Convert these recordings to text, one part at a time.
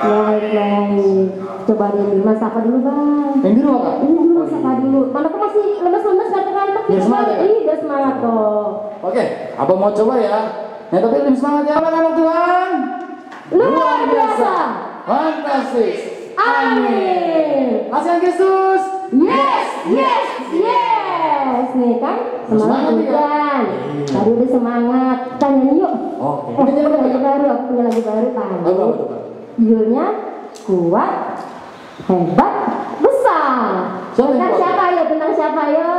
Baik. Coba Mas sapa dulu bang. Yang di rumah kak? Ini dulu sapa dulu. Kalau aku masih lemes-lemes ngantuk-ngantuk. Biar semangat ya? Iya, biar semangat tuh. Oke, abang mau coba ya. Ya tapi lebih semangat ya anak-anak Tuhan. Luar biasa. Fantastis. Amin. Kasihan Kristus. Yes, yes, yes. Nih kan, semangat Semangat, kan. Tadi udah semangat. Kita nyanyi yuk. Oke. Kita punya lagu baru. Aku punya lagu baru kan. Lagu apa tuh kak? Judulnya kuat, hebat, besar. Siapa yang Tentang kuat? siapa ya? Tentang siapa ya?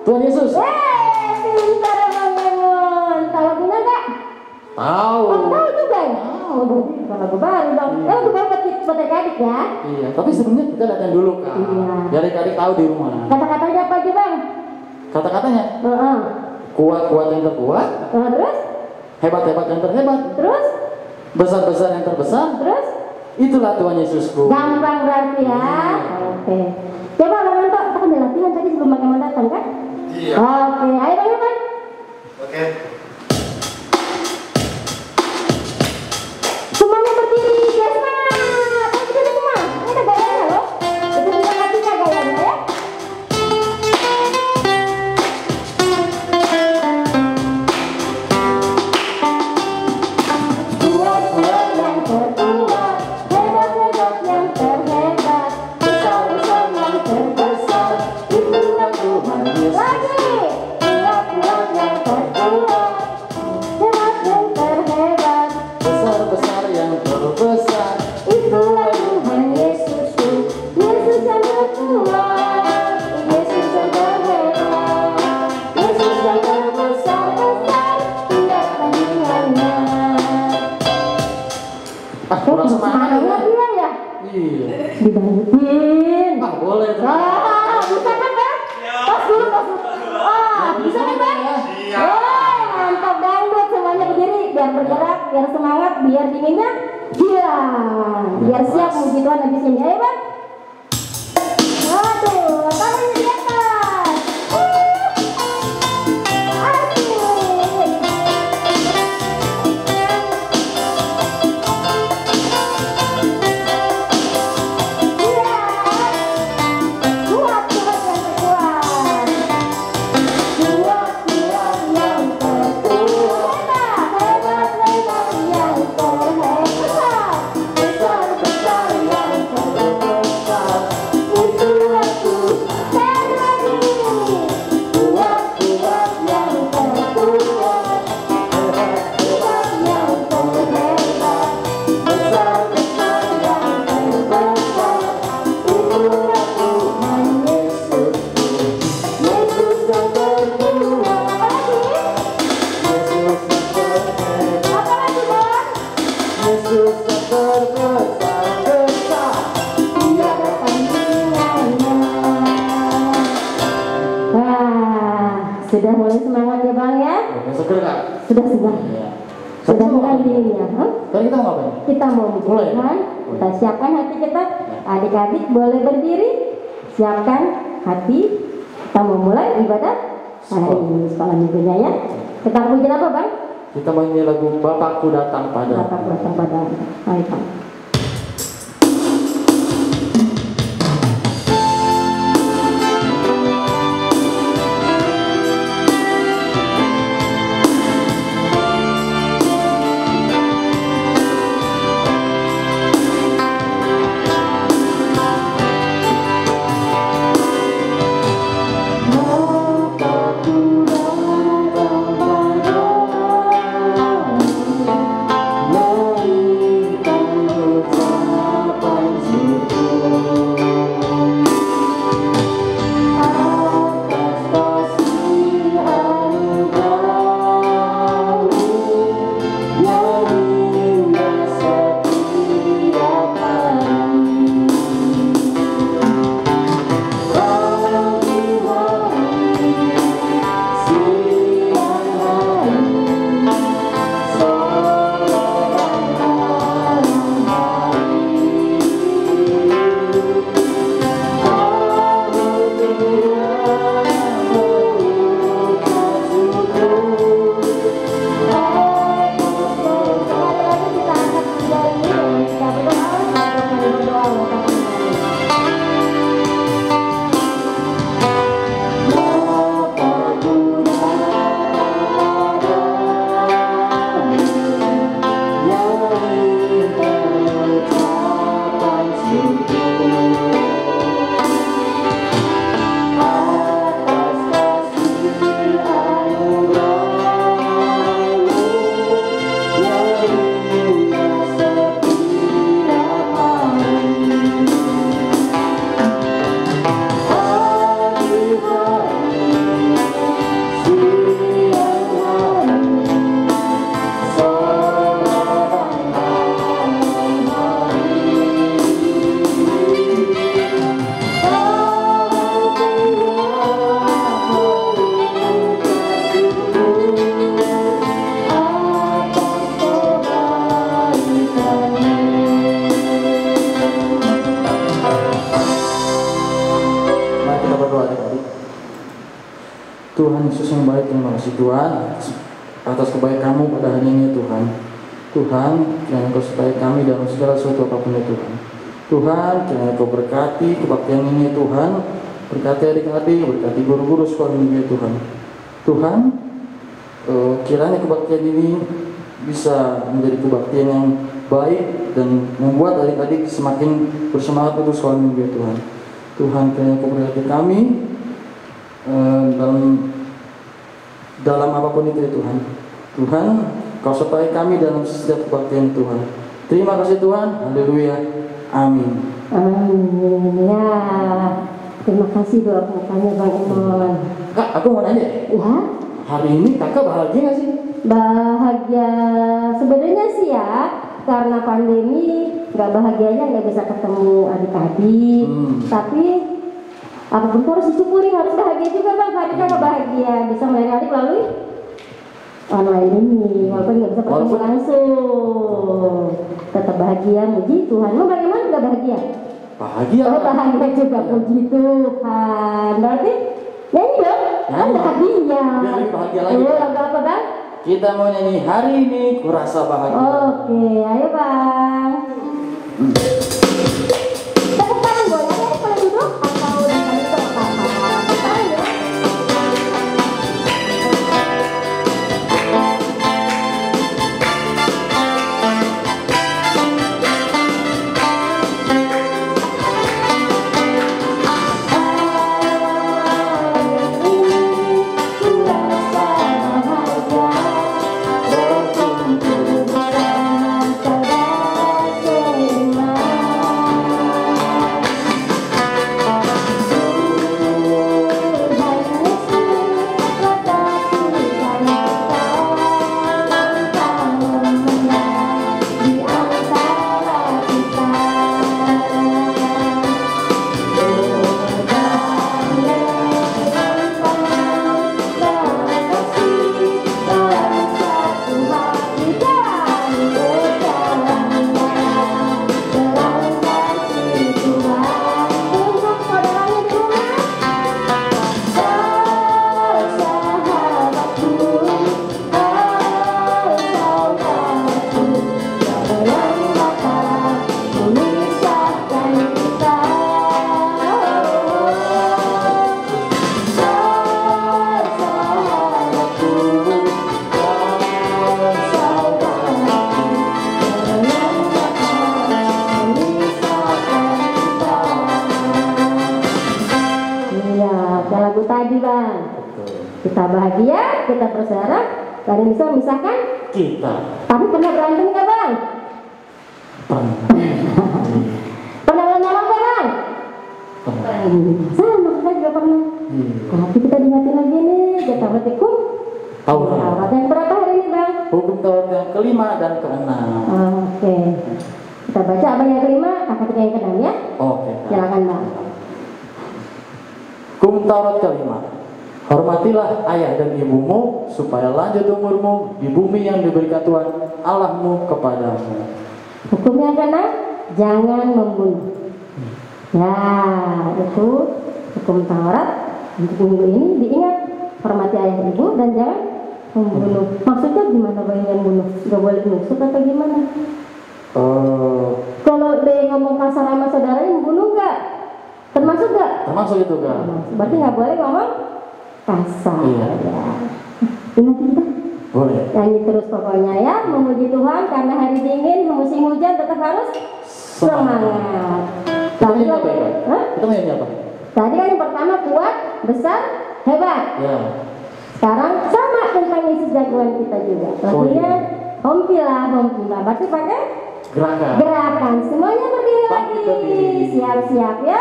Tuhan Yesus. Pintar Bang Emun. Tahu lagunya nggak? Tahu. Oh, tahu juga ya? Oh, berarti bukan lagu baru dong. Lagu baru buat adik-adik ya? Iya, tapi sebelumnya kita latihan dulu kak. Iya. Biar adik-adik tahu di rumah. Kata-katanya apa aja Bang? Kata-katanya Heeh. kuat-kuat yang terkuat, Terus? hebat-hebat yang terhebat, Terus? besar-besar yang terbesar. Terus? Itulah Tuhan Yesusku. Gampang berarti ya? Oke. Coba Bang Emun, kita kan udah latihan tadi sebelum Bang Emun datang kan? Iya. Oke, ayo Bang Emun. Oke. Semuanya berdiri, biar semangat. Ayo kita semua. Ini ada gayanya loh. Itu bisa kakinya gayanya ya. Kuat-kuat yang terkuat, hebat-hebat yang terhebat, besar-besar yang terbesar, itulah Tuhan Yesus. Lagi. Kuat-kuat yang terkuat, hebat yang terhebat, Besar-besar yang terbesar. itulah Tuhan Yesusku. Yesus yang terkuat, Yesus yang terhebat, Yesus yang terbesar-besar, tidak tandingannya. Kurang semangat ya. Iya ya. Iya. Dibantuin. Boleh tuh. Bisa kan Bang? Tos dulu, tos dulu. Bisa kan Bang? Mantap dangdut, semuanya berdiri, biar bergerak, biar semangat, biar dinginnya hilang, biar siap muji Tuhan habis ini. Ayo Bang. Waduh, tangannya di atas. Asik. Kuat, kuat yang terkuat. Kuat-kuat yang terkuat. Hebat-hebat yang terhebat. Besar-besar yang terbesar. Itulah Tuhan lagi. Kuat-kuat yang terkuat. Hebat-hebat yang terhebat. Besar-besar yang terbesar. Itulah Tuhan Yesus. Yesus yang terkuat. Apa lagi Bang? Yesus yang terbesar-besar. Tiada tandingannya. Wah, sudah mulai semangat ya Bang ya? Oke, seger kak. Sudah. Iya. Sudah mulai dinginnya. Tadi kita mau ngapain? Kita mau Mulai. Tuhan, kita siapkan hati kita. Adik-adik boleh berdiri. Siapkan hati. Kita mau mulai ibadah hari ini sekolah minggunya ya. Kita pujian apa Bang? Kita mau nyanyi lagu Bapakku Datang Pada. Bapak datang pada. Ayo Bang. Bapakku datang padamu, berikan Tuhan Yesus yang baik, terima kasih Tuhan atas kebaikan-Mu pada hari ini Tuhan. Tuhan, kiranya Kau sertai kami dalam segala sesuatu apapun ya Tuhan. Tuhan, kiranya Kau berkati kebaktian ini Tuhan, berkati adik-adik, berkati guru-guru sekolah ini ya Tuhan. Tuhan, kiranya kebaktian ini bisa menjadi kebaktian yang baik dan membuat adik-adik semakin bersemangat untuk sekolah minggu ya Tuhan. Tuhan, kiranya Kau berkati kami dalam apapun itu ya Tuhan. Tuhan, Kau sertai kami dalam setiap kebaktian Tuhan. Terima kasih Tuhan. Haleluya. Amin. Amin. Ya, terima kasih doa pemukanya Bang Imon. Kak, aku mau nanya. Ya, Hari ini kakak bahagia gak sih? bahagia sebenarnya sih ya, karena pandemi nggak bahagianya nggak bisa ketemu adik-adik. Tapi apapun harus disyukuri, harus bahagia juga Bang. Hari kan bahagia bisa melihat adik melalui online ini, walaupun nggak bisa ketemu langsung, tetap bahagia, muji Tuhan. Lo bagaimana nggak bahagia? Bahagia. Oh, bahagia juga, puji Tuhan. Berarti nyanyi dong, kan bahagia. Biar lebih bahagia lagi. Lagu apa Bang? Kita mau nyanyi Hari Ini Ku Rasa Bahagia. Oke, ayo Bang. Tepuk tangan boleh ya, boleh duduk atau dengan tepuk tangan. Tepuk tangan ya. Kita bahagia, kita bersaudara, gak ada yang bisa memisahkan kita. Tapi pernah berantem nggak Bang? Pernah. Pernah lama-lama nggak Bang? Pernah. Sama, kita juga pernah. Tapi kita diingatin lagi nih, kita bertikum. Taurat. Taurat yang berapa hari ini Bang? Hukum Taurat yang kelima dan keenam. Oke. Kita baca apa yang kelima, kakak yang keenam ya? Oke. Silakan Bang. Hukum Taurat kelima. Hormatilah ayah dan ibumu supaya lanjut umurmu di bumi yang diberikan Tuhan Allahmu kepadamu. Hukum yang keenam, jangan membunuh. Ya, itu hukum Taurat. Untuk minggu ini diingat, hormati ayah ibu dan jangan membunuh. Maksudnya gimana Bang yang bunuh? Gak boleh nusuk atau gimana? Kalau dia ngomong kasar sama saudaranya, membunuh nggak? Termasuk nggak? Termasuk itu kan? Berarti nggak boleh ngomong kasar. Iya. Ya. Ingat kita? Boleh. Nyanyi terus pokoknya ya, memuji Tuhan karena hari dingin, musim hujan tetap harus semangat. Kita nyanyi apa ya? Hah? Kita nyanyi apa? Tadi kan yang pertama kuat, besar, hebat. Ya. Sekarang sama tentang Yesus jagoan kita juga. Lagunya Hompila. Berarti pakai Gerakan. gerakan. Semuanya berdiri lagi. Siap-siap ya.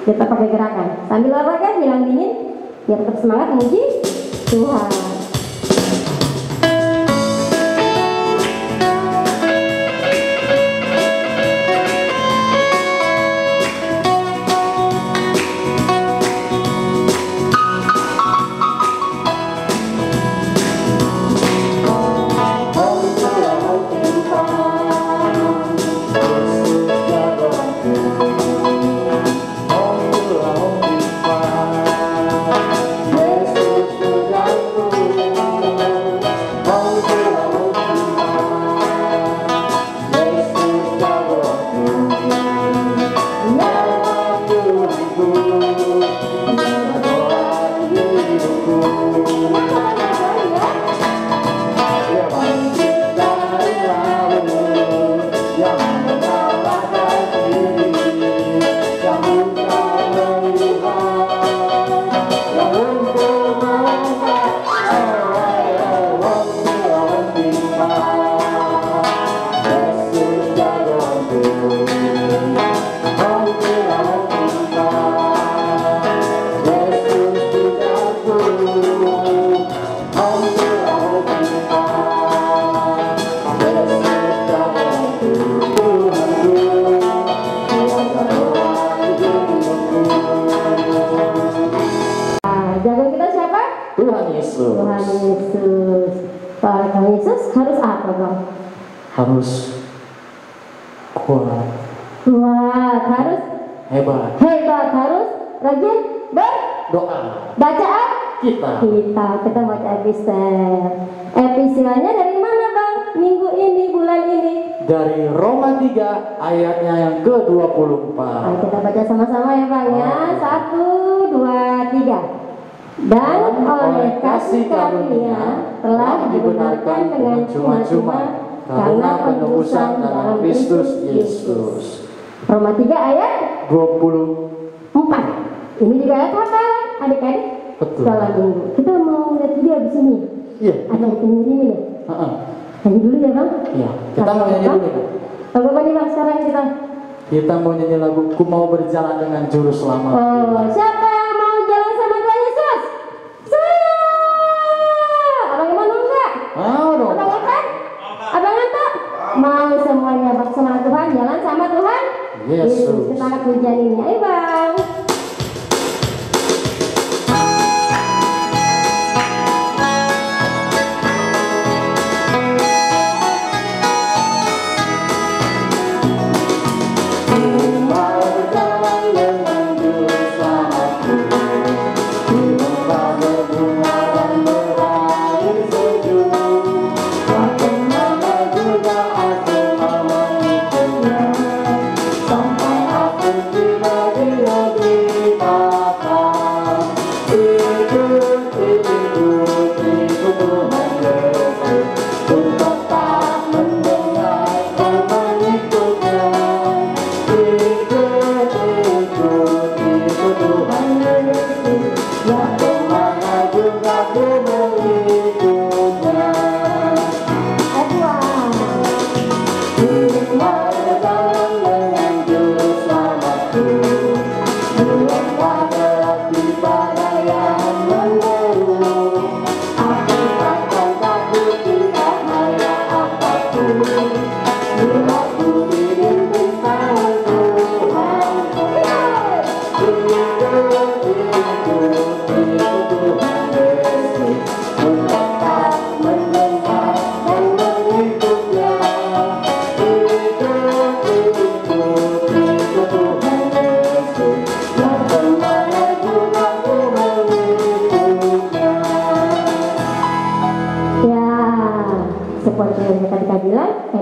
Kita pakai gerakan. Sambil olahraga, hilang dingin, biar tetap semangat memuji Tuhan. Yeah. yang menyalahkan diri, yang buta melihat, yang lumpuh melompat, Yesus jagoanku, jagoan kita siapa? Tuhan Yesus. Tuhan Yesus. Kalau Tuhan Yesus harus apa bang? Harus kuat, Kuat, harus hebat, harus rajin doa bacaan kita. Kita baca epistel. Epistelnya dari mana bang? Minggu ini, bulan ini? Dari Roma 3 ayatnya yang ke-24. Ayo kita baca sama-sama ya bang ya. 1, 2, 3. Dan oleh kasih karunia telah dibenarkan dengan cuma-cuma karena penebusan dalam Kristus Yesus. Roma 3 ayat 24. Ini juga ayat apa adik-adik? Betul. Sekolah minggu. Kita mau lihat video di sini. Iya. Ada yang ini nih. Nyanyi dulu ya bang. Iya. Kita mau nyanyi dulu nih. Lagu apa nih bang sekarang kita? Kita mau nyanyi lagu Ku Mau Berjalan Dengan Juru Selamat. Oh, siapa yang mau jalan sama Tuhan Yesus? Saya. Abang Iman mau enggak? Mau dong. Abang Iman? Abang Anto? Mau semuanya bersama Tuhan, jalan sama Tuhan Yesus. Kita anak hujan ini. Ayo bang.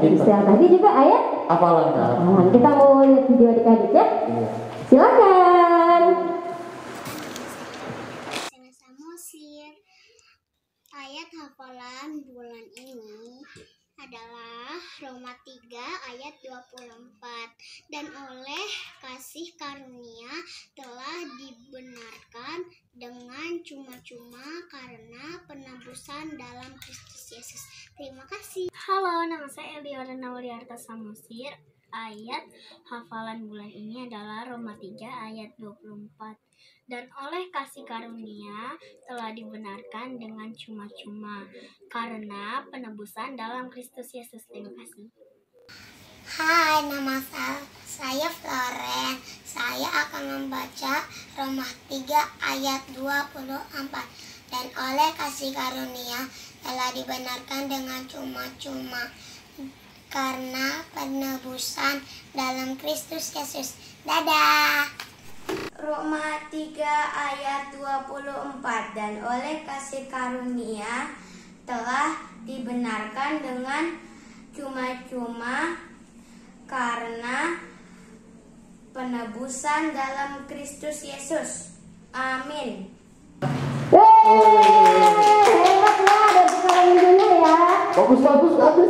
Istilah tadi juga ayat Hafalan kan? Kita mau lihat video adik-adik ya. Iya. Silakan. Samosir. Ayat hafalan bulan ini adalah Roma 3 ayat 24. Dan oleh kasih karunia telah dibenarkan dengan cuma-cuma karena penebusan dalam Kristus Yesus. Terima kasih. Halo, nama saya Eliora Nawliarta Samosir. Ayat hafalan bulan ini adalah Roma 3 ayat 24. Dan oleh kasih karunia telah dibenarkan dengan cuma-cuma karena penebusan dalam Kristus Yesus. Terima kasih. Hai, nama saya Floren. Saya akan membaca Roma 3 ayat 24. Dan oleh kasih karunia telah dibenarkan dengan cuma-cuma karena penebusan dalam Kristus Yesus. Dadah. Roma 3 ayat 24. Dan oleh kasih karunia telah dibenarkan dengan cuma-cuma karena penebusan dalam Kristus Yesus. Amin. Hebat ya, ada sekarang minggunya ya. Bagus.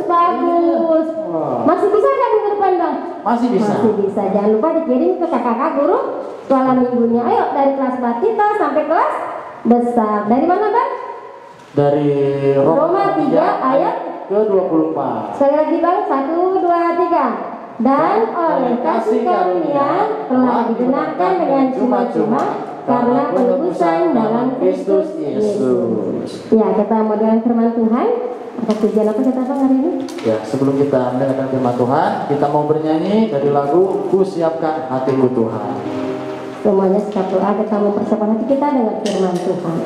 Bagus. Wah. Masih bisa nggak minggu depan Bang? Masih bisa. Masih bisa. Jangan lupa dikirim ke kakak guru sekolah minggunya. Ayo dari kelas batita sampai kelas besar. Dari mana Bang? Dari Roma 3 ayat ke-24. sekali lagi Bang, 1, 2, 3. Dan oleh kasih karunia telah dibenarkan dengan cuma-cuma karena penebusan dalam Kristus Yesus. Ya, kita mau dengan firman Tuhan. Ada tujuan apa kita Bang hari ini? Ya, sebelum kita mendengarkan firman Tuhan, kita mau bernyanyi dari lagu Ku Siapkan Hatiku Tuhan. Semuanya siap doa, kita mempersiapkan hati kita dengan firman Tuhan.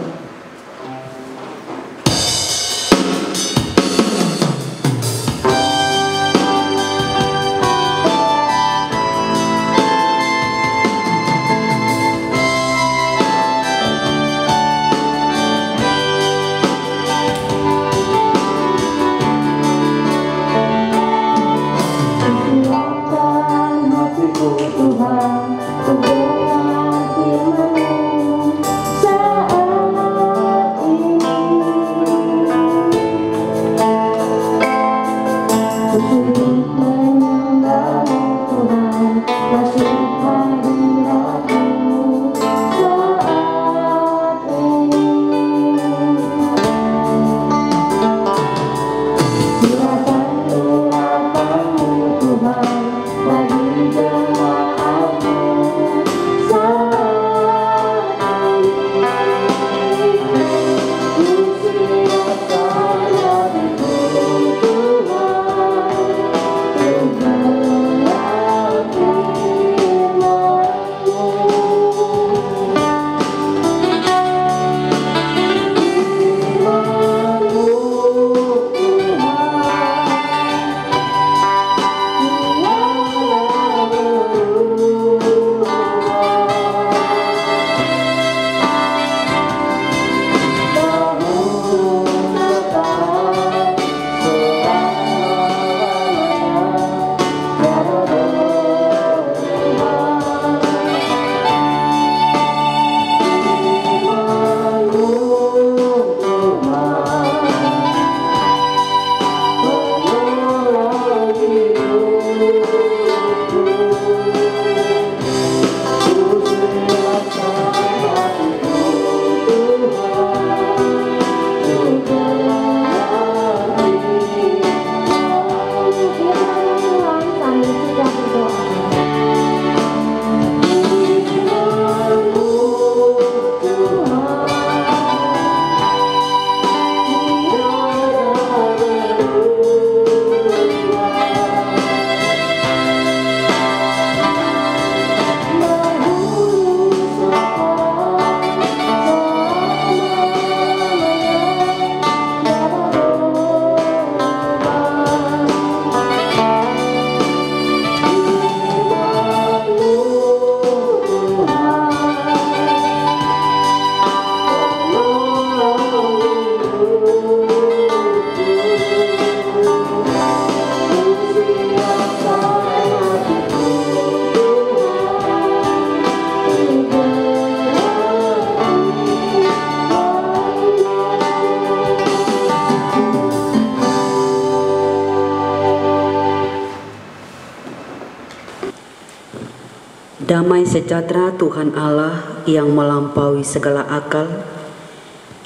Damai sejahtera Tuhan Allah yang melampaui segala akal,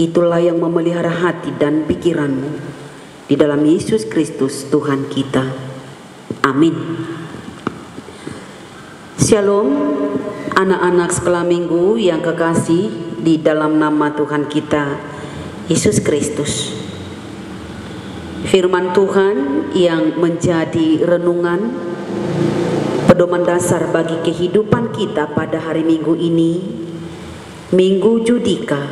itulah yang memelihara hati dan pikiranmu di dalam Yesus Kristus Tuhan kita. Amin. Shalom, anak-anak sekolah minggu yang kekasih di dalam nama Tuhan kita, Yesus Kristus. Firman Tuhan yang menjadi renungan pedoman dasar bagi kehidupan kita pada hari Minggu ini, Minggu Judika,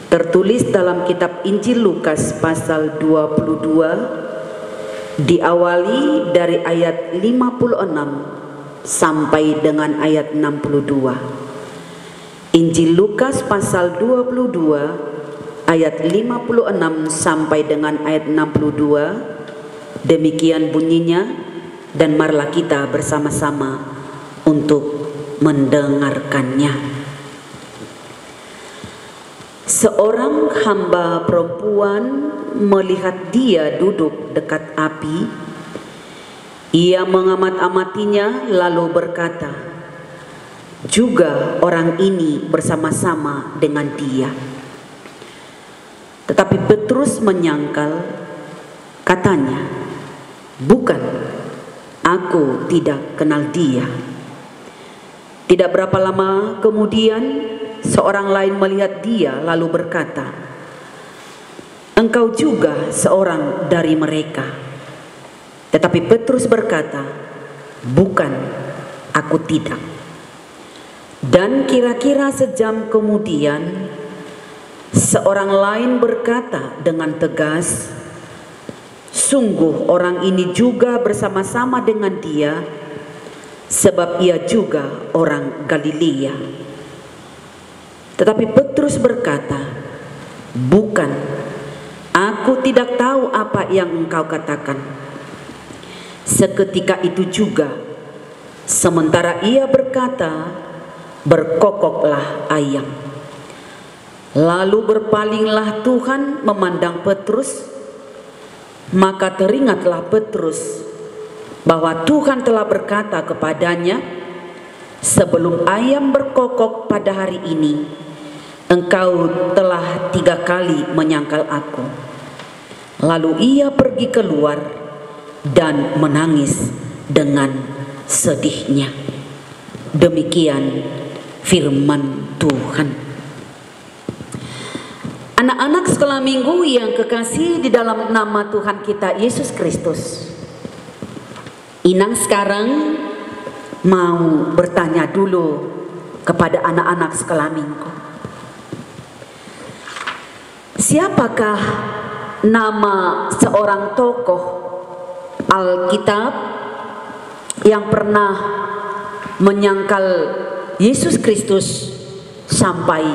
tertulis dalam kitab Injil Lukas pasal 22, diawali dari ayat 56 sampai dengan ayat 62. Injil Lukas pasal 22 ayat 56 sampai dengan ayat 62, demikian bunyinya. Dan marilah kita bersama-sama untuk mendengarkannya. Seorang hamba perempuan melihat dia duduk dekat api, ia mengamat-amatinya lalu berkata, juga orang ini bersama-sama dengan dia. Tetapi Petrus menyangkal, katanya, bukan, aku tidak kenal dia. Tidak berapa lama kemudian seorang lain melihat dia lalu berkata, engkau juga seorang dari mereka. Tetapi Petrus berkata, bukan, aku tidak. Dan kira-kira sejam kemudian seorang lain berkata dengan tegas, sungguh orang ini juga bersama-sama dengan dia, sebab ia juga orang Galilea. Tetapi Petrus berkata, bukan, aku tidak tahu apa yang engkau katakan. Seketika itu juga, sementara ia berkata, berkokoklah ayam. Lalu berpalinglah Tuhan memandang Petrus, maka teringatlah Petrus bahwa Tuhan telah berkata kepadanya, sebelum ayam berkokok pada hari ini, engkau telah 3 kali menyangkal aku. Lalu ia pergi keluar dan menangis dengan sedihnya. Demikian firman Tuhan. Anak-anak sekolah minggu yang kekasih di dalam nama Tuhan kita Yesus Kristus, Inang sekarang mau bertanya dulu kepada anak-anak sekolah minggu. Siapakah nama seorang tokoh Alkitab yang pernah menyangkal Yesus Kristus sampai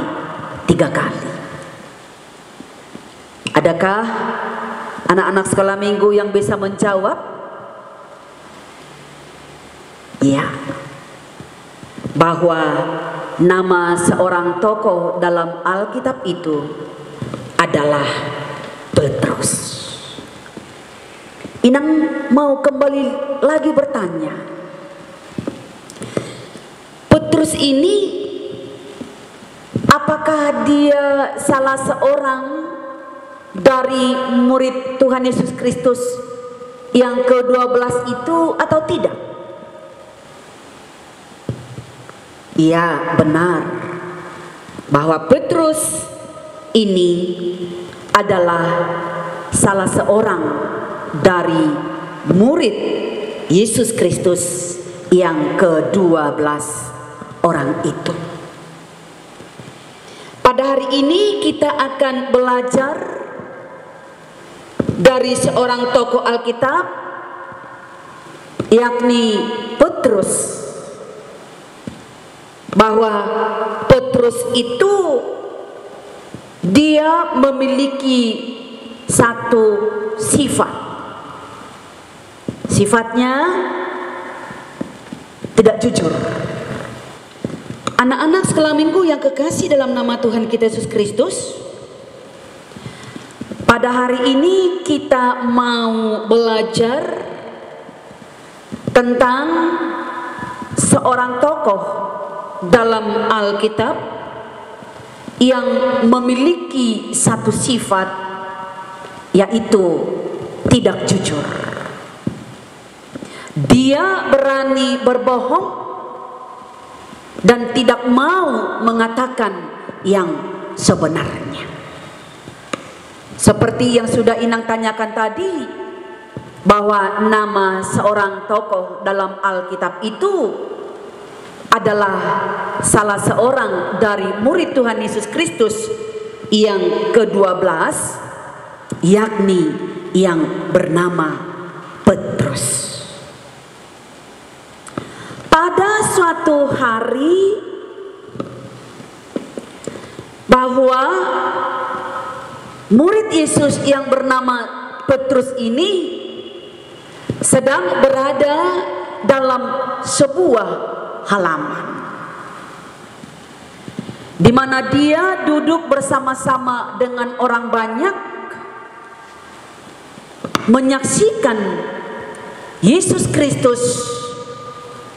3 kali? Adakah anak-anak sekolah minggu yang bisa menjawab? Ya, bahwa nama seorang tokoh dalam Alkitab itu adalah Petrus. Inang mau kembali lagi bertanya, Petrus ini apakah dia salah seorang dari murid Tuhan Yesus Kristus yang ke-12 itu atau tidak? Ya, benar bahwa Petrus ini adalah salah seorang dari murid Yesus Kristus yang ke-12 orang itu. Pada hari ini kita akan belajar dari seorang tokoh Alkitab, yakni Petrus, bahwa Petrus itu dia memiliki satu sifat. Sifatnya tidak jujur. Anak-anak sekolah minggu yang kekasih dalam nama Tuhan kita Yesus Kristus, pada hari ini kita mau belajar tentang seorang tokoh dalam Alkitab yang memiliki satu sifat, yaitu tidak jujur. Dia berani berbohong dan tidak mau mengatakan yang sebenarnya. Seperti yang sudah Inang tanyakan tadi, bahwa nama seorang tokoh dalam Alkitab itu adalah salah seorang dari murid Tuhan Yesus Kristus yang ke-12, yakni yang bernama Petrus. Pada suatu hari, bahwa murid Yesus yang bernama Petrus ini sedang berada dalam sebuah halaman, di mana dia duduk bersama-sama dengan orang banyak, menyaksikan Yesus Kristus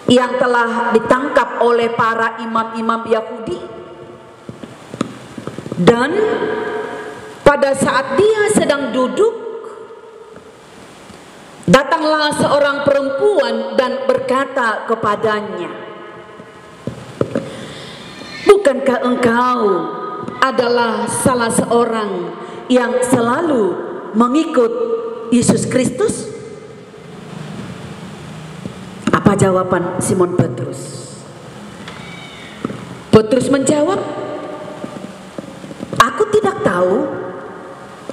yang telah ditangkap oleh para imam-imam Yahudi, dan pada saat dia sedang duduk, datanglah seorang perempuan dan berkata kepadanya, "Bukankah engkau adalah salah seorang yang selalu mengikut Yesus Kristus?" Apa jawaban Simon Petrus? Petrus menjawab, "Aku tidak tahu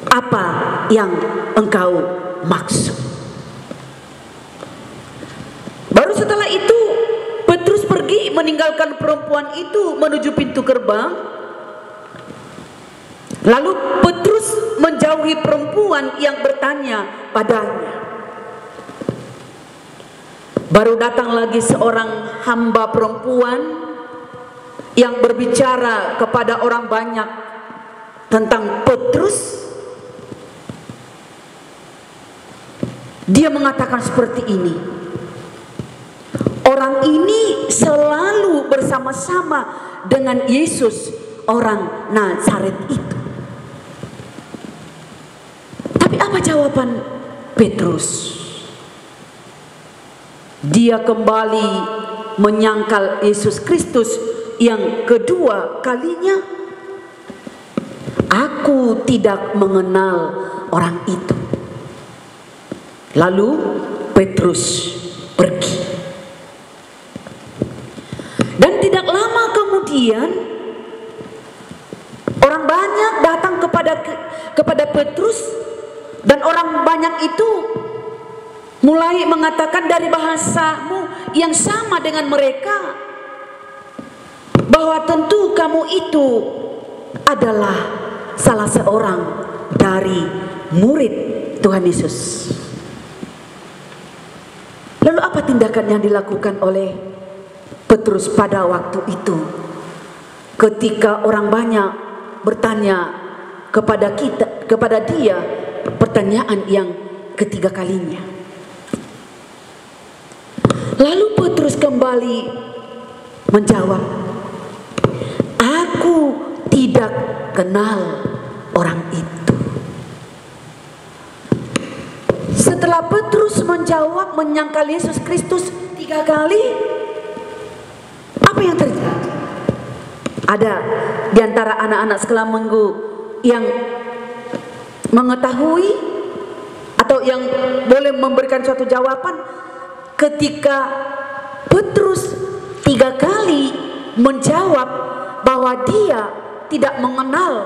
apa yang engkau maksud." Baru setelah itu Petrus pergi meninggalkan perempuan itu menuju pintu gerbang. Lalu Petrus menjauhi perempuan yang bertanya padanya. Baru datang lagi seorang hamba perempuan yang berbicara kepada orang banyak tentang Petrus. Dia mengatakan seperti ini, "Orang ini selalu bersama-sama dengan Yesus orang Nazaret itu." Tapi apa jawaban Petrus? Dia kembali menyangkal Yesus Kristus yang kedua kalinya. "Aku tidak mengenal orang itu." Lalu Petrus pergi. Dan tidak lama kemudian orang banyak datang kepada Petrus, dan orang banyak itu mulai mengatakan dari bahasamu yang sama dengan mereka bahwa tentu kamu itu adalah salah seorang dari murid Tuhan Yesus. Lalu apa tindakan yang dilakukan oleh Petrus pada waktu itu ketika orang banyak bertanya kepada dia pertanyaan yang ketiga kalinya? Lalu Petrus kembali menjawab, "Aku tidak kenal orang itu." Setelah Petrus menjawab menyangkal Yesus Kristus 3 kali, apa yang terjadi? Ada di antara anak-anak sekolah minggu yang mengetahui atau yang boleh memberikan suatu jawaban ketika Petrus 3 kali menjawab bahwa dia tidak mengenal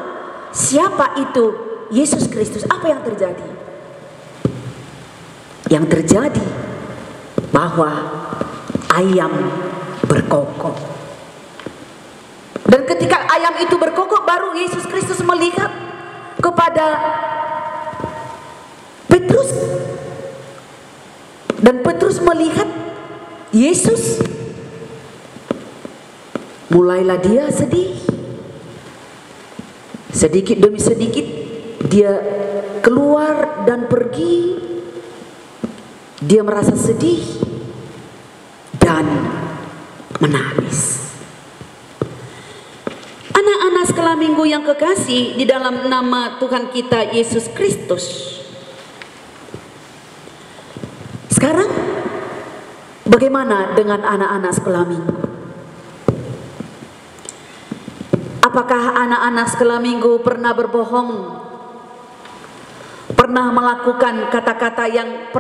siapa itu Yesus Kristus? Apa yang terjadi? Yang terjadi bahwa ayam berkokok. Dan ketika ayam itu berkokok, baru Yesus Kristus melihat kepada Petrus. Dan Petrus melihat Yesus, mulailah dia sedih. Sedikit demi sedikit dia keluar dan pergi. Dia merasa sedih dan menangis. Anak-anak sekolah minggu yang kekasih di dalam nama Tuhan kita Yesus Kristus, sekarang bagaimana dengan anak-anak sekolah minggu? Apakah anak-anak sekolah minggu pernah berbohong? Pernah melakukan kata-kata yang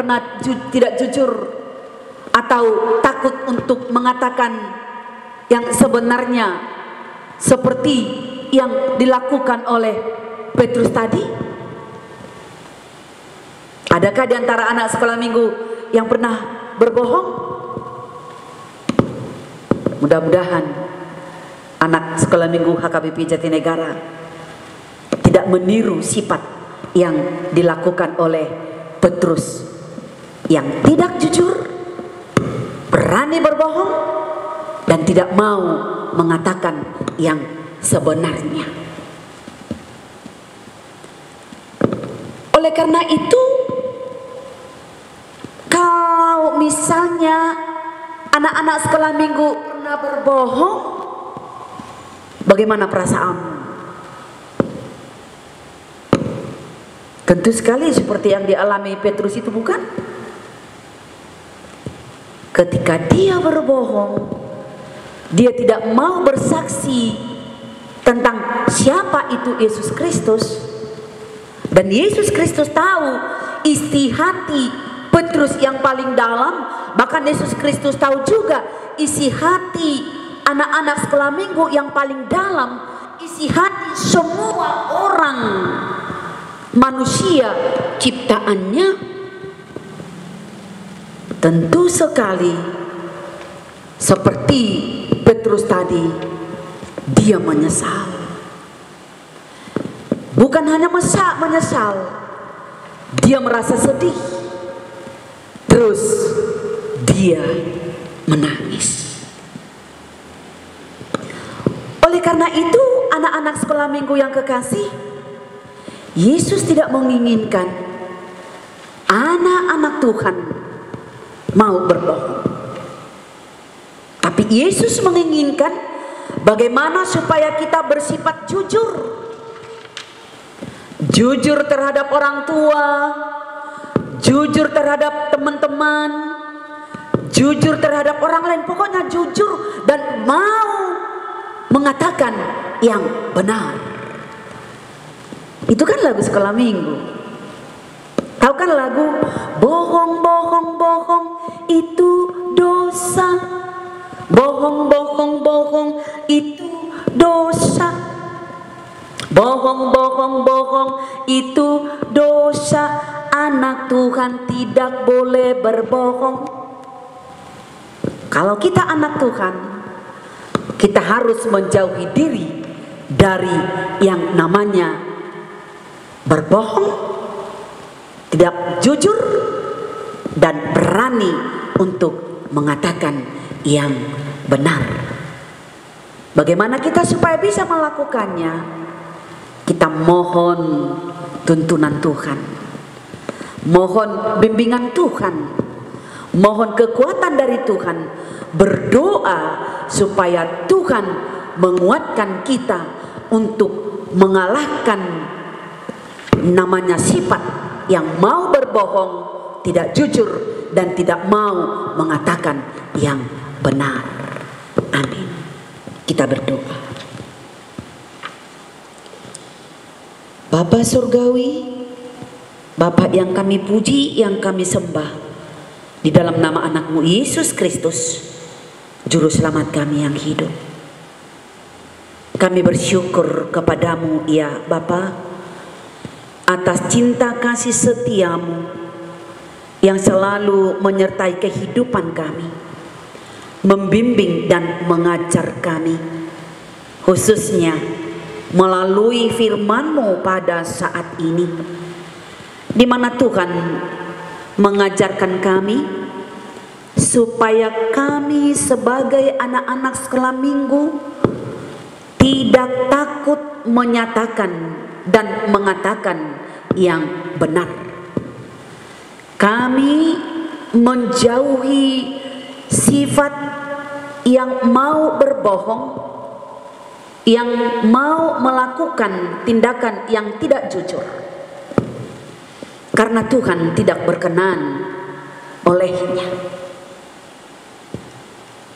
tidak jujur? Atau takut untuk mengatakan yang sebenarnya seperti yang dilakukan oleh Petrus tadi? Adakah di antara anak sekolah minggu yang pernah berbohong? Mudah-mudahan anak sekolah minggu HKBP Jatinegara tidak meniru sifat yang dilakukan oleh Petrus, yang tidak jujur, berani berbohong, dan tidak mau mengatakan yang sebenarnya. Oleh karena itu, seandainya anak-anak sekolah minggu pernah berbohong, bagaimana perasaanmu? Tentu sekali seperti yang dialami Petrus itu, bukan? Ketika dia berbohong, dia tidak mau bersaksi tentang siapa itu Yesus Kristus. Dan Yesus Kristus tahu isi hati Petrus yang paling dalam. Bahkan Yesus Kristus tahu juga isi hati anak-anak sekolah minggu yang paling dalam, isi hati semua orang manusia ciptaannya. Tentu sekali seperti Petrus tadi, dia menyesal. Bukan hanya menyesal, dia merasa sedih. Terus dia menangis. Oleh karena itu, anak-anak sekolah minggu yang kekasih, Yesus tidak menginginkan anak-anak Tuhan mau berbohong. Tapi Yesus menginginkan bagaimana supaya kita bersifat jujur. Jujur terhadap orang tua, jujur terhadap teman-teman, jujur terhadap orang lain. Pokoknya jujur dan mau mengatakan yang benar. Itu kan lagu sekolah minggu. Tahu kan lagu bohong, bohong, bohong itu dosa. Bohong, bohong, bohong itu dosa. Bohong, bohong, bohong itu dosa. Anak Tuhan tidak boleh berbohong. Kalau kita anak Tuhan, kita harus menjauhi diri dari yang namanya berbohong, tidak jujur, dan berani untuk mengatakan yang benar. Bagaimana kita supaya bisa melakukannya? Kita mohon tuntunan Tuhan, mohon bimbingan Tuhan, mohon kekuatan dari Tuhan, berdoa supaya Tuhan menguatkan kita untuk mengalahkan namanya sifat yang mau berbohong, tidak jujur, dan tidak mau mengatakan yang benar. Amin. Kita berdoa. Bapa Surgawi, Bapa yang kami puji, yang kami sembah, di dalam nama anak-Mu Yesus Kristus, Juru Selamat kami yang hidup. Kami bersyukur kepadamu ya Bapa, atas cinta kasih setiamu yang selalu menyertai kehidupan kami, membimbing dan mengajar kami, khususnya melalui firman-Mu pada saat ini, di mana Tuhan mengajarkan kami supaya kami sebagai anak-anak sekolah minggu tidak takut menyatakan dan mengatakan yang benar. Kami menjauhi sifat yang mau berbohong, yang mau melakukan tindakan yang tidak jujur, karena Tuhan tidak berkenan olehnya.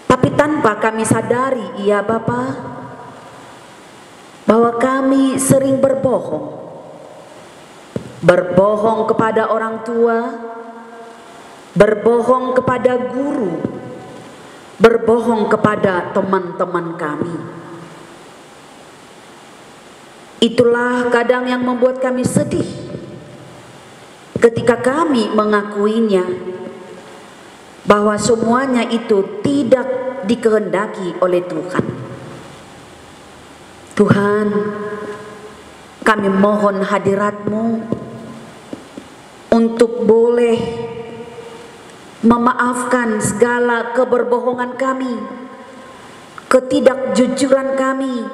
Tapi tanpa kami sadari ya Bapa, bahwa kami sering berbohong. Berbohong kepada orang tua, berbohong kepada guru, berbohong kepada teman-teman kami. Itulah kadang yang membuat kami sedih ketika kami mengakuinya, bahwa semuanya itu tidak dikehendaki oleh Tuhan. Tuhan, kami mohon hadirat-Mu untuk boleh memaafkan segala keberbohongan kami, ketidakjujuran kami,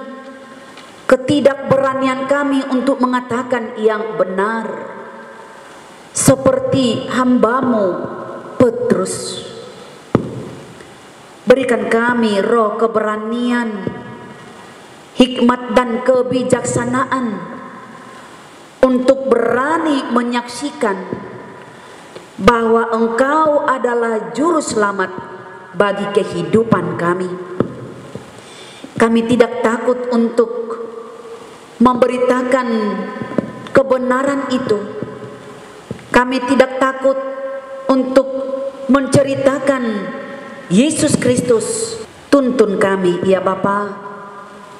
ketidakberanian kami untuk mengatakan yang benar, seperti hamba-Mu Petrus. Berikan kami roh keberanian, hikmat dan kebijaksanaan untuk berani menyaksikan bahwa Engkau adalah juru selamat bagi kehidupan kami. Kami tidak takut untuk memberitakan kebenaran itu. Kami tidak takut untuk menceritakan Yesus Kristus. Tuntun kami ya Bapa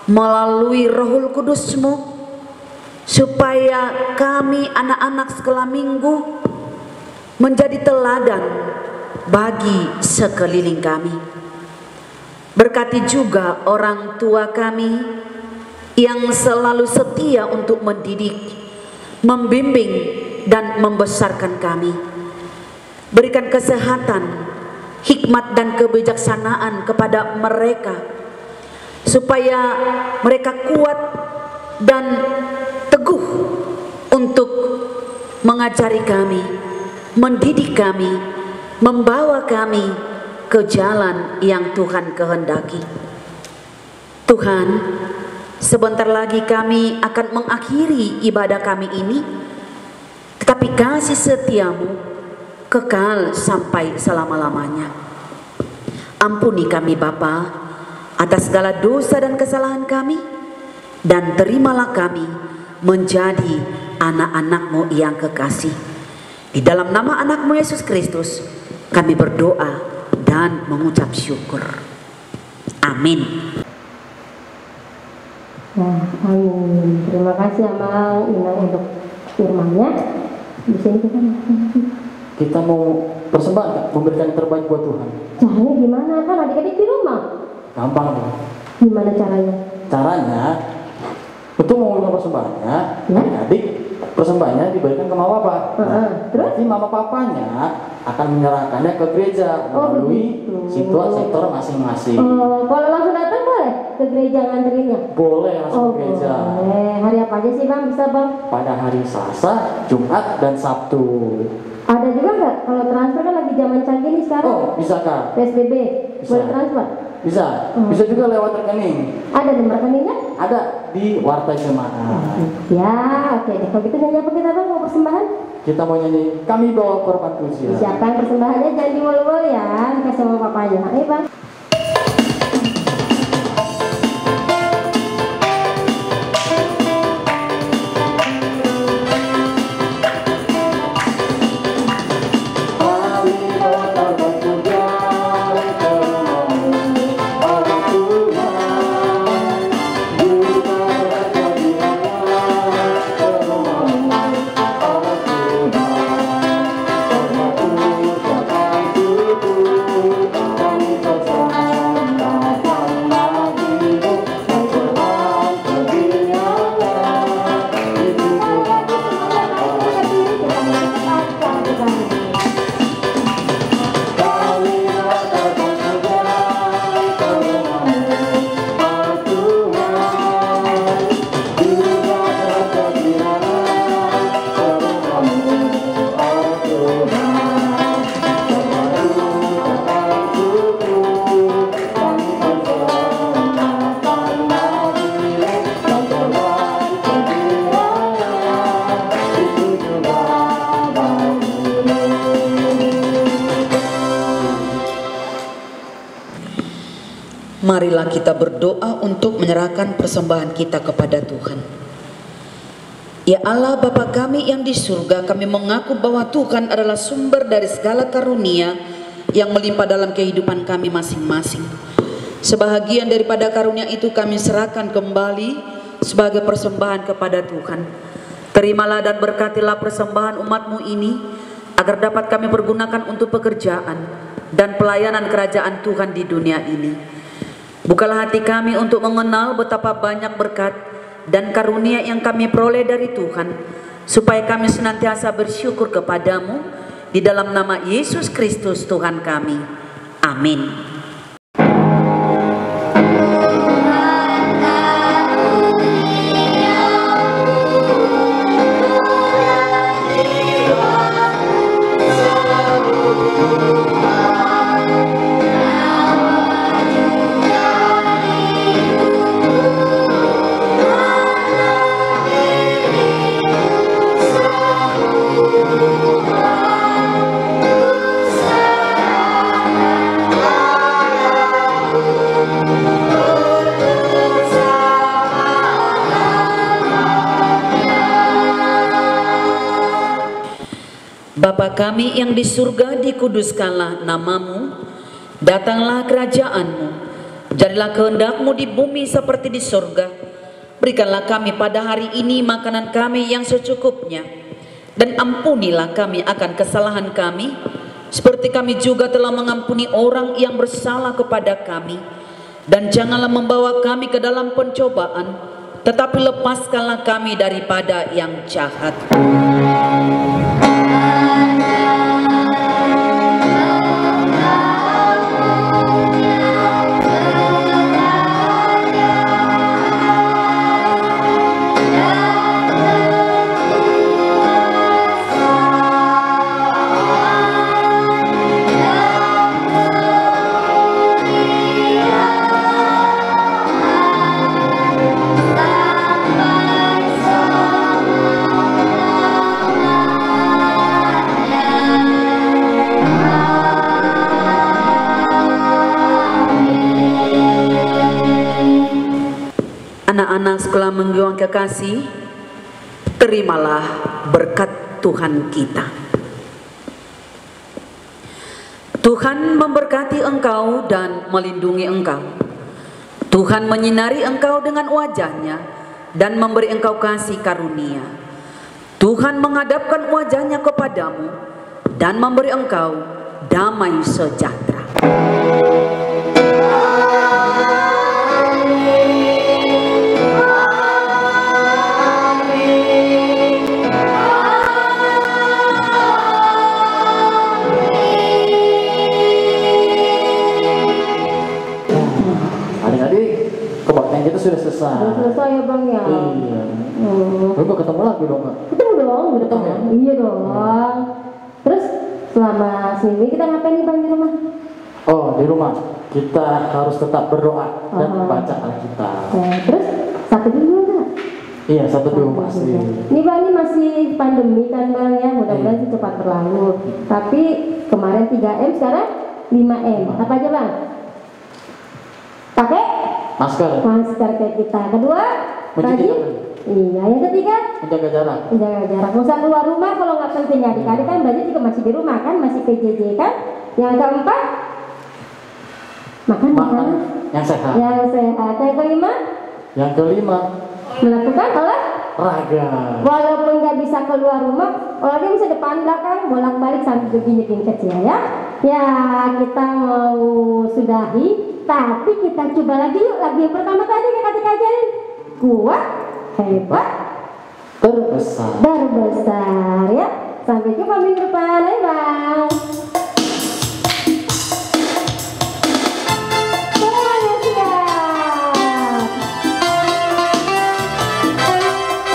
melalui Rohul Kudus-Mu, supaya kami anak-anak sekolah minggu menjadi teladan bagi sekeliling kami. Berkati juga orang tua kami yang selalu setia untuk mendidik, membimbing dan membesarkan kami. Berikan kesehatan, hikmat dan kebijaksanaan kepada mereka, supaya mereka kuat dan teguh untuk mengajari kami, mendidik kami, membawa kami ke jalan yang Tuhan kehendaki. Tuhan, sebentar lagi kami akan mengakhiri ibadah kami ini, tetapi kasih setiamu kekal sampai selama-lamanya. Ampuni kami Bapa atas segala dosa dan kesalahan kami, dan terimalah kami menjadi anak-anak-Mu yang kekasih. Di dalam nama anak-Mu Yesus Kristus kami berdoa dan mengucap syukur. Amin. Nah, amin. Terima kasih Amal Inang untuk firman-Nya. Di sini Kita mau persembahan, memberikan yang terbaik buat Tuhan. caranya gimana? Kan adik-adik di rumah. Gampang tuh. Gimana caranya? Caranya, untuk mengumpulkan persembahannya, Ya. adik persembahannya diberikan ke mama papa. Terus? Berarti mama papanya akan menyerahkannya ke gereja Oh, melalui begitu. sektor masing-masing. Kalau langsung datang boleh ke gereja nganterinnya? Boleh langsung ke gereja. Boleh. Hari apa aja sih Bang? Bisa Bang? Pada hari Selasa, Jumat, dan Sabtu. Ada juga nggak? Kalau transfer kan lagi zaman canggih nih sekarang. Oh, bisa Kak? PSBB. Bisa. Boleh transfer? Bisa. Bisa juga lewat rekening. Ada nomor rekeningnya? Ada di Warta Jemaat. Ya, oke deh. Kalau gitu nyanyi apa kita Bang? Mau persembahan? Kita mau nyanyi Kami Bawa Korban Pujian. Siapkan persembahannya, jangan diwol-wol ya. Kasih sama papanya. Ayo Bang. Marilah kita berdoa untuk menyerahkan persembahan kita kepada Tuhan. Ya Allah Bapa kami yang di surga, kami mengaku bahwa Tuhan adalah sumber dari segala karunia yang melimpah dalam kehidupan kami masing-masing. Sebahagian daripada karunia itu kami serahkan kembali sebagai persembahan kepada Tuhan. Terimalah dan berkatilah persembahan umat-Mu ini, agar dapat kami pergunakan untuk pekerjaan dan pelayanan kerajaan Tuhan di dunia ini. Bukalah hati kami untuk mengenal betapa banyak berkat dan karunia yang kami peroleh dari Tuhan, supaya kami senantiasa bersyukur kepadamu, di dalam nama Yesus Kristus Tuhan kami. Amin. Bapa kami yang di surga, dikuduskanlah namamu, datanglah kerajaanmu, jadilah kehendak-Mu di bumi seperti di surga. Berikanlah kami pada hari ini makanan kami yang secukupnya, dan ampunilah kami akan kesalahan kami, seperti kami juga telah mengampuni orang yang bersalah kepada kami. Dan janganlah membawa kami ke dalam pencobaan, tetapi lepaskanlah kami daripada yang jahat. Anak-anak sekolah Menggiwang kekasih, terimalah berkat Tuhan kita. Tuhan memberkati engkau dan melindungi engkau. Tuhan menyinari engkau dengan wajah-Nya dan memberi engkau kasih karunia. Tuhan menghadapkan wajah-Nya kepadamu dan memberi engkau damai sejahtera. Kebaktian kita sudah selesai. Sudah selesai ya Bang ya? Iya. Lalu ketemu lagi dong Kak? Ketemu dong, Ketemu ya? Iya dong. Terus selama seminggu kita ngapain nih Bang di rumah? Oh, di rumah kita harus tetap berdoa dan baca Alkitab. Terus Sabtu dulu Kak? Iya, Sabtu dulu pasti. Ini Bang, ini masih pandemi kan Bang ya, mudah-mudahan sih cepat berlalu. Tapi kemarin 3M, sekarang 5M. Apa aja Bang? Pakai Masker. masker kayak kita. Kedua, Mencuci rajin. Iya, yang ketiga, menjaga jarak. menjaga jarak. Nggak usah keluar rumah kalau nggak penting. Adik-adik kan belajar juga masih di rumah kan, masih PJJ kan. Yang keempat, makan makanan yang sehat. yang sehat. Yang kelima, melakukan olahraga. Walaupun nggak bisa keluar rumah, olahraga bisa depan belakang, bolak-balik sambil begini kecil ya. Ya, kita mau sudahi. Tapi kita coba lagi yuk, lagi yang pertama tadi yang Kak ajarin. Kuat, hebat, berbesar ya. Sampai jumpa minggu depan, bye. Semuanya siap.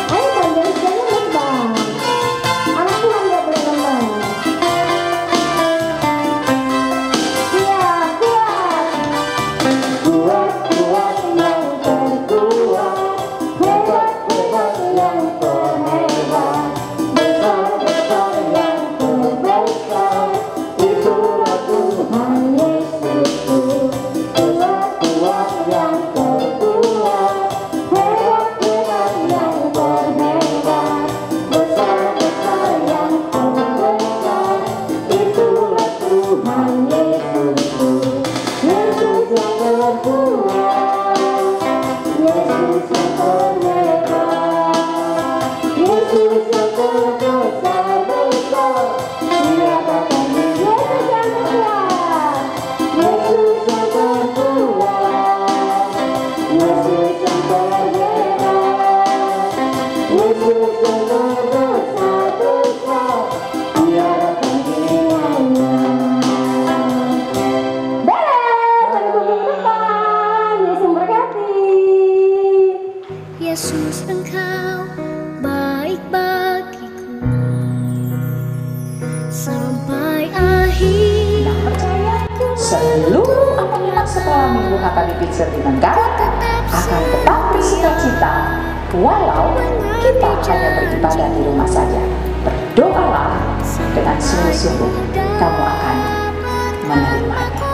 Ayo Bang, jangan lemes Bang. Anak Tuhan nggak boleh lemes. Siap, kuat. Kuat yang terkuat, hebat yang terhebat, besar yang terbesar, itulah Tuhan Yesusku. Kuat yang terkuat, hebat yang terhebat, besar yang terbesar, itulah Tuhan Yesusku. Yesus yang terkuat, Yesus yang terhebat, Yesus yang terbesar-besar. Dia katakan Yesus yang terkuat, Yesus yang terkuat, Yesus yang terhebat, Yesus yang terbesar-besar. Dia datang kiranya. Yesus, Engkau baik bagiku sampai akhir. Seluruh anak-anak sekolah minggu HKBP Sertinenggal akan tetap bersukacita walau kita hanya beribadah di rumah saja. Berdoalah dengan sungguh-sungguh, kamu akan menerimanya.